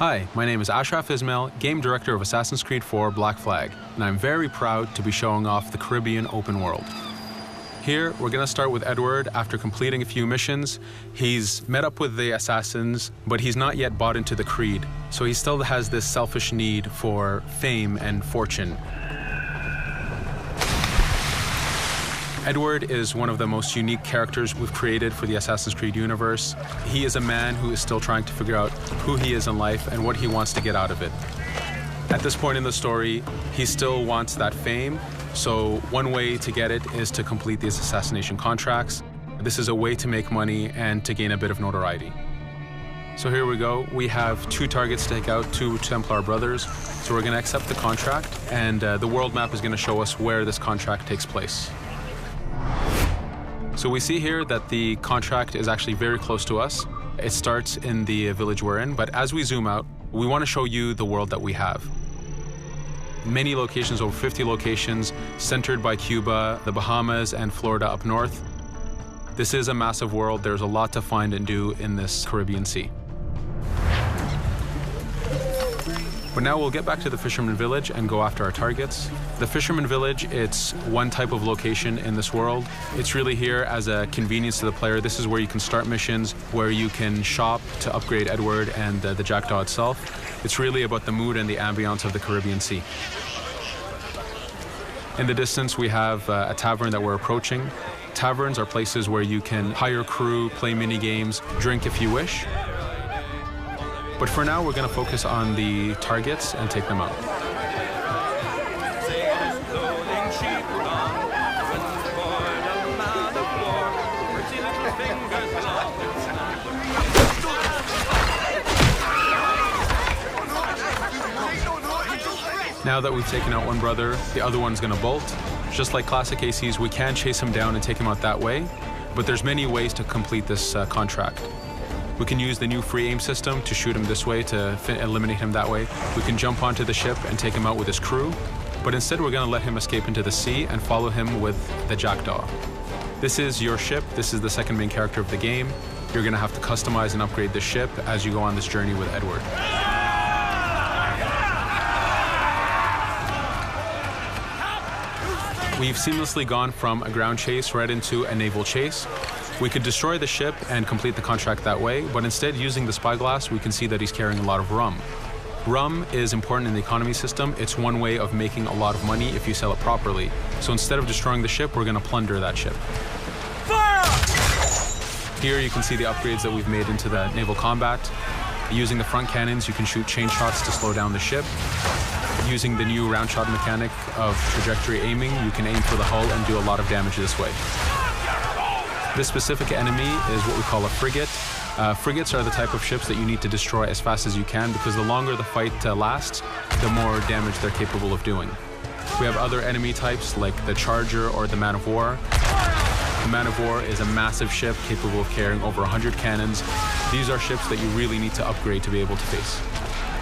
Hi, my name is Ashraf Ismail, Game Director of Assassin's Creed 4 Black Flag, and I'm very proud to be showing off the Caribbean open world. Here, we're going to start with Edward. After completing a few missions, he's met up with the assassins, but he's not yet bought into the creed, so he still has this selfish need for fame and fortune. Edward is one of the most unique characters we've created for the Assassin's Creed universe. He is a man who is still trying to figure out who he is in life and what he wants to get out of it. At this point in the story, he still wants that fame, so one way to get it is to complete these assassination contracts. This is a way to make money and to gain a bit of notoriety. So here we go. We have 2 targets to take out, 2 Templar brothers. So we're going to accept the contract, and the world map is going to show us where this contract takes place. So we see here that the contract is actually very close to us. It starts in the village we're in, but as we zoom out, we want to show you the world that we have. Many locations, over 50 locations, centered by Cuba, the Bahamas, and Florida up north. This is a massive world. There's a lot to find and do in this Caribbean Sea. But now we'll get back to the Fisherman Village and go after our targets. The Fisherman Village, it's one type of location in this world. It's really here as a convenience to the player. This is where you can start missions, where you can shop to upgrade Edward and the Jackdaw itself. It's really about the mood and the ambiance of the Caribbean Sea. In the distance, we have a tavern that we're approaching. Taverns are places where you can hire crew, play mini games, drink if you wish. But for now, we're going to focus on the targets and take them out. Now that we've taken out one brother, the other one's going to bolt. Just like classic ACs, we can chase him down and take him out that way, but there's many ways to complete this contract. We can use the new free aim system to shoot him this way, to eliminate him that way. We can jump onto the ship and take him out with his crew, but instead we're going to let him escape into the sea and follow him with the Jackdaw. This is your ship. This is the second main character of the game. You're going to have to customize and upgrade the ship as you go on this journey with Edward. We've seamlessly gone from a ground chase right into a naval chase. We could destroy the ship and complete the contract that way, but instead, using the spyglass, we can see that he's carrying a lot of rum. Rum is important in the economy system. It's one way of making a lot of money if you sell it properly. So instead of destroying the ship, we're going to plunder that ship. Fire! Here you can see the upgrades that we've made into the naval combat. Using the front cannons, you can shoot chain shots to slow down the ship. Using the new round shot mechanic of trajectory aiming, you can aim for the hull and do a lot of damage this way. This specific enemy is what we call a frigate. Frigates are the type of ships that you need to destroy as fast as you can, because the longer the fight lasts, the more damage they're capable of doing. We have other enemy types like the Charger or the Man of War. The Man of War is a massive ship capable of carrying over 100 cannons. These are ships that you really need to upgrade to be able to face.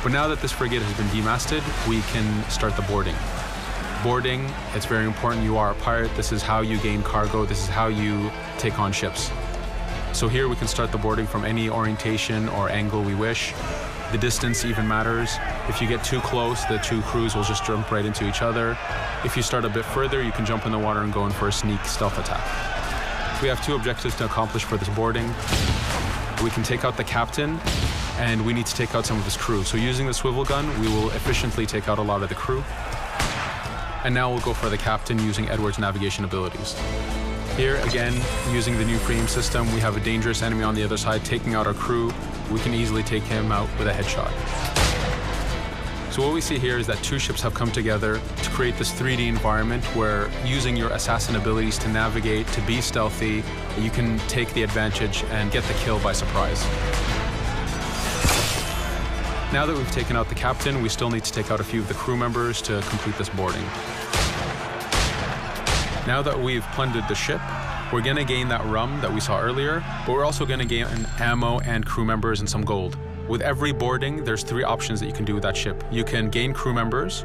But now that this frigate has been demasted, we can start the boarding. Boarding, it's very important. You are a pirate. This is how you gain cargo. This is how you take on ships. So here we can start the boarding from any orientation or angle we wish. The distance even matters. If you get too close, the 2 crews will just jump right into each other. If you start a bit further, you can jump in the water and go in for a sneak stealth attack. We have 2 objectives to accomplish for this boarding. We can take out the captain, and we need to take out some of his crew. So using the swivel gun, we will efficiently take out a lot of the crew. And now we'll go for the captain using Edward's navigation abilities. Here, again, using the new free aim system, we have a dangerous enemy on the other side taking out our crew. We can easily take him out with a headshot. So what we see here is that 2 ships have come together to create this 3D environment where, using your assassin abilities to navigate, to be stealthy, you can take the advantage and get the kill by surprise. Now that we've taken out the captain, we still need to take out a few of the crew members to complete this boarding. Now that we've plundered the ship, we're going to gain that rum that we saw earlier, but we're also going to gain ammo and crew members and some gold. With every boarding, there's 3 options that you can do with that ship. You can gain crew members,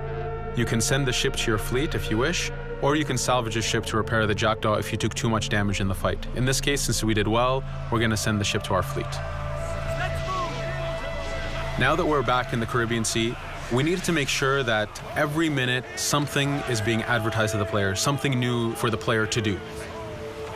you can send the ship to your fleet if you wish, or you can salvage a ship to repair the Jackdaw if you took too much damage in the fight. In this case, since we did well, we're going to send the ship to our fleet. Now that we're back in the Caribbean Sea, we needed to make sure that every minute something is being advertised to the player, something new for the player to do.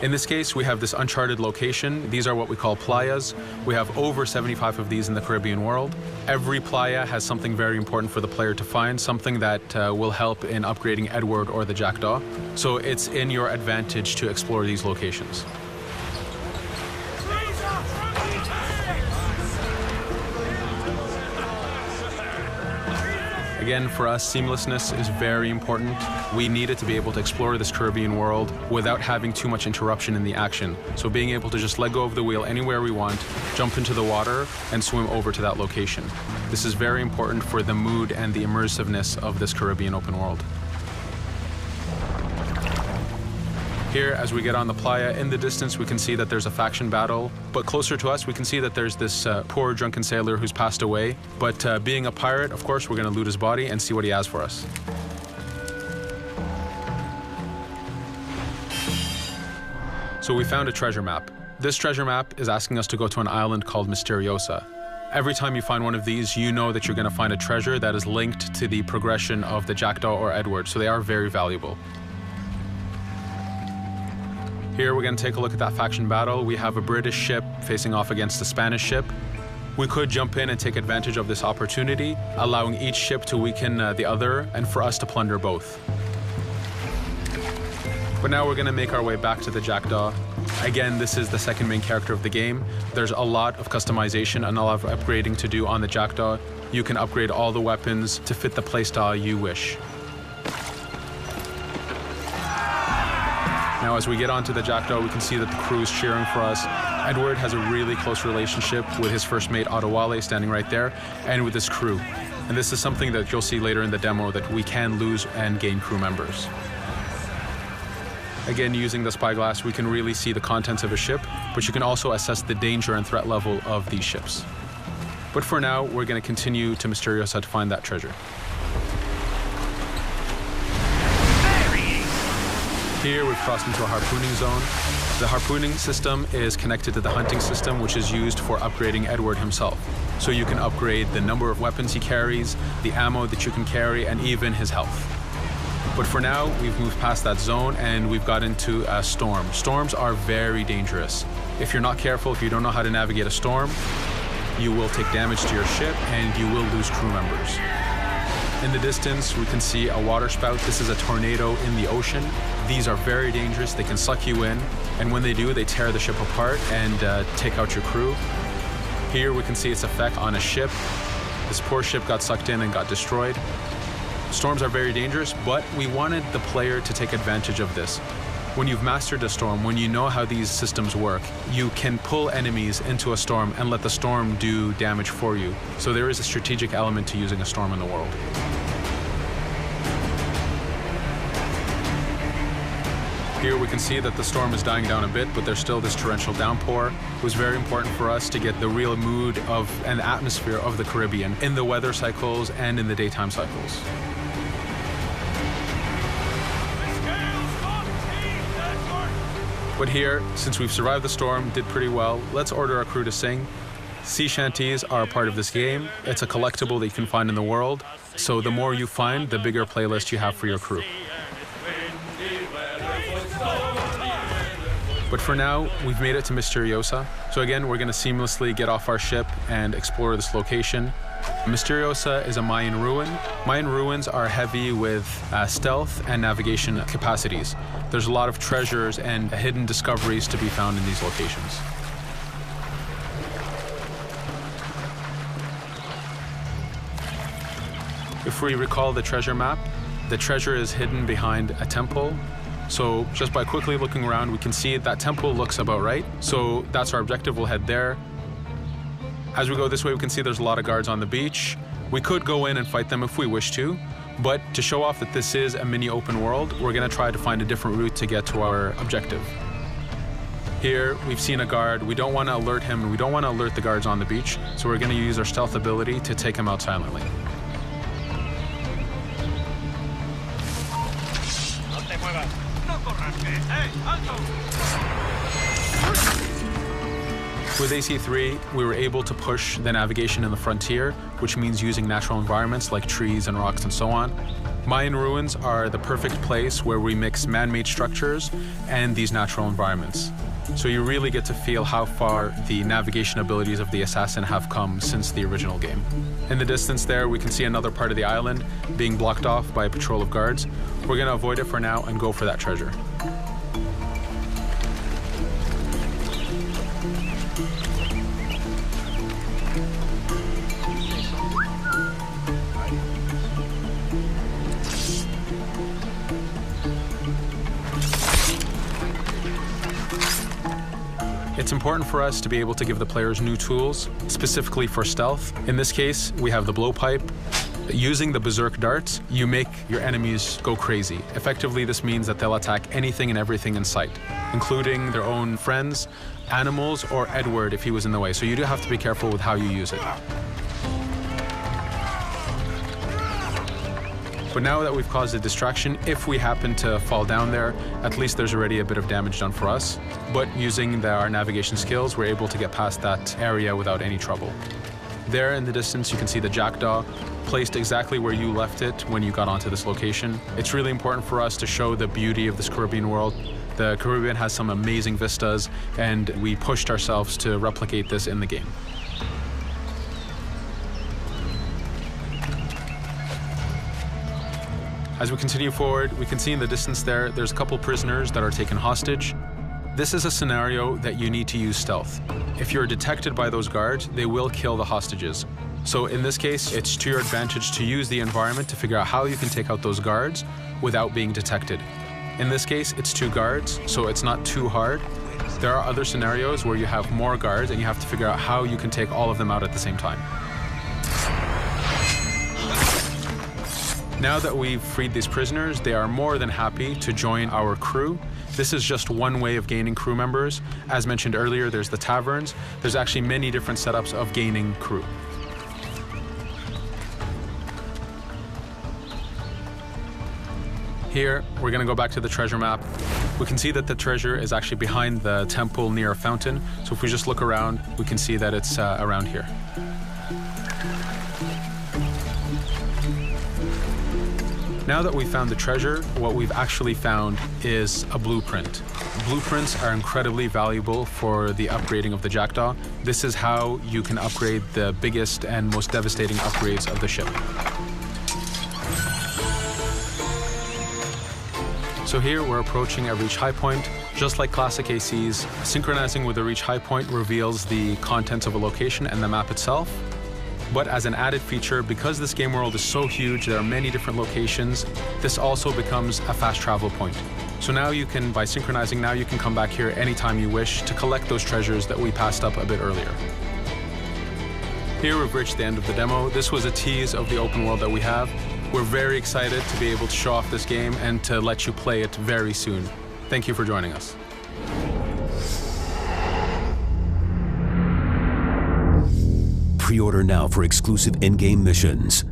In this case, we have this uncharted location. These are what we call playas. We have over 75 of these in the Caribbean world. Every playa has something very important for the player to find, something that will help in upgrading Edward or the Jackdaw. So it's in your advantage to explore these locations. Again, for us, seamlessness is very important. We needed to be able to explore this Caribbean world without having too much interruption in the action. So being able to just let go of the wheel anywhere we want, jump into the water, and swim over to that location. This is very important for the mood and the immersiveness of this Caribbean open world. Here, as we get on the playa, in the distance we can see that there's a faction battle, but closer to us we can see that there's this poor drunken sailor who's passed away. But being a pirate, of course, we're going to loot his body and see what he has for us. So we found a treasure map. This treasure map is asking us to go to an island called Misteriosa. Every time you find one of these, you know that you're going to find a treasure that is linked to the progression of the Jackdaw or Edward, so they are very valuable. Here we're going to take a look at that faction battle. We have a British ship facing off against a Spanish ship. We could jump in and take advantage of this opportunity, allowing each ship to weaken the other and for us to plunder both. But now we're going to make our way back to the Jackdaw. Again, this is the second main character of the game. There's a lot of customization and a lot of upgrading to do on the Jackdaw. You can upgrade all the weapons to fit the playstyle you wish. Now, as we get onto the Jackdaw, we can see that the crew is cheering for us. Edward has a really close relationship with his first mate, Adewale, standing right there, and with his crew. And this is something that you'll see later in the demo, that we can lose and gain crew members. Again, using the spyglass, we can really see the contents of a ship, but you can also assess the danger and threat level of these ships. But for now, we're going to continue to Misteriosa to find that treasure. Here we've crossed into a harpooning zone. The harpooning system is connected to the hunting system, which is used for upgrading Edward himself. So you can upgrade the number of weapons he carries, the ammo that you can carry, and even his health. But for now, we've moved past that zone and we've got into a storm. Storms are very dangerous. If you're not careful, if you don't know how to navigate a storm, you will take damage to your ship and you will lose crew members. In the distance, we can see a water spout. This is a tornado in the ocean. These are very dangerous. They can suck you in, and when they do, they tear the ship apart and take out your crew. Here we can see its effect on a ship. This poor ship got sucked in and got destroyed. Storms are very dangerous, but we wanted the player to take advantage of this. When you've mastered a storm, when you know how these systems work, you can pull enemies into a storm and let the storm do damage for you. So there is a strategic element to using a storm in the world. Here we can see that the storm is dying down a bit, but there's still this torrential downpour. It was very important for us to get the real mood of and atmosphere of the Caribbean in the weather cycles and in the daytime cycles. But here, since we've survived the storm, did pretty well, let's order our crew to sing. Sea shanties are a part of this game. It's a collectible that you can find in the world. So the more you find, the bigger playlist you have for your crew. But for now, we've made it to Misteriosa. So again, we're going to seamlessly get off our ship and explore this location. Misteriosa is a Mayan ruin. Mayan ruins are heavy with stealth and navigation capacities. There's a lot of treasures and hidden discoveries to be found in these locations. If we recall the treasure map, the treasure is hidden behind a temple. So just by quickly looking around, we can see that temple looks about right. So that's our objective. We'll head there. As we go this way, we can see there's a lot of guards on the beach. We could go in and fight them if we wish to, but to show off that this is a mini open world, we're going to try to find a different route to get to our objective. Here, we've seen a guard. We don't want to alert him, and we don't want to alert the guards on the beach, so we're going to use our stealth ability to take him out silently. With AC3, we were able to push the navigation in the frontier, which means using natural environments like trees and rocks and so on. Mayan ruins are the perfect place where we mix man-made structures and these natural environments. So you really get to feel how far the navigation abilities of the assassin have come since the original game. In the distance there, we can see another part of the island being blocked off by a patrol of guards. We're going to avoid it for now and go for that treasure. It's important for us to be able to give the players new tools, specifically for stealth. In this case, we have the blowpipe. Using the berserk darts, you make your enemies go crazy. Effectively, this means that they'll attack anything and everything in sight, including their own friends, animals, or Edward if he was in the way. So you do have to be careful with how you use it. But now that we've caused a distraction, if we happen to fall down there, at least there's already a bit of damage done for us. But using our navigation skills, we're able to get past that area without any trouble. There in the distance, you can see the jackdaw placed exactly where you left it when you got onto this location. It's really important for us to show the beauty of this Caribbean world. The Caribbean has some amazing vistas, and we pushed ourselves to replicate this in the game. As we continue forward, we can see in the distance there's a couple prisoners that are taken hostage. This is a scenario that you need to use stealth. If you're detected by those guards, they will kill the hostages. So in this case, it's to your advantage to use the environment to figure out how you can take out those guards without being detected. In this case, it's 2 guards, so it's not too hard. There are other scenarios where you have more guards and you have to figure out how you can take all of them out at the same time. Now that we've freed these prisoners, they are more than happy to join our crew. This is just one way of gaining crew members. As mentioned earlier, there's the taverns. There's actually many different setups of gaining crew. Here, we're going to go back to the treasure map. We can see that the treasure is actually behind the temple near a fountain. So if we just look around, we can see that it's around here. Now that we've found the treasure, what we've actually found is a blueprint. Blueprints are incredibly valuable for the upgrading of the Jackdaw. This is how you can upgrade the biggest and most devastating upgrades of the ship. So here we're approaching a reach high point. Just like classic ACs, synchronizing with the reach high point reveals the contents of a location and the map itself. But as an added feature, because this game world is so huge, there are many different locations, this also becomes a fast travel point. So now you can, by synchronizing, now you can come back here anytime you wish to collect those treasures that we passed up a bit earlier. Here we've reached the end of the demo. This was a tease of the open world that we have. We're very excited to be able to show off this game and to let you play it very soon. Thank you for joining us. Pre-order now for exclusive in-game missions.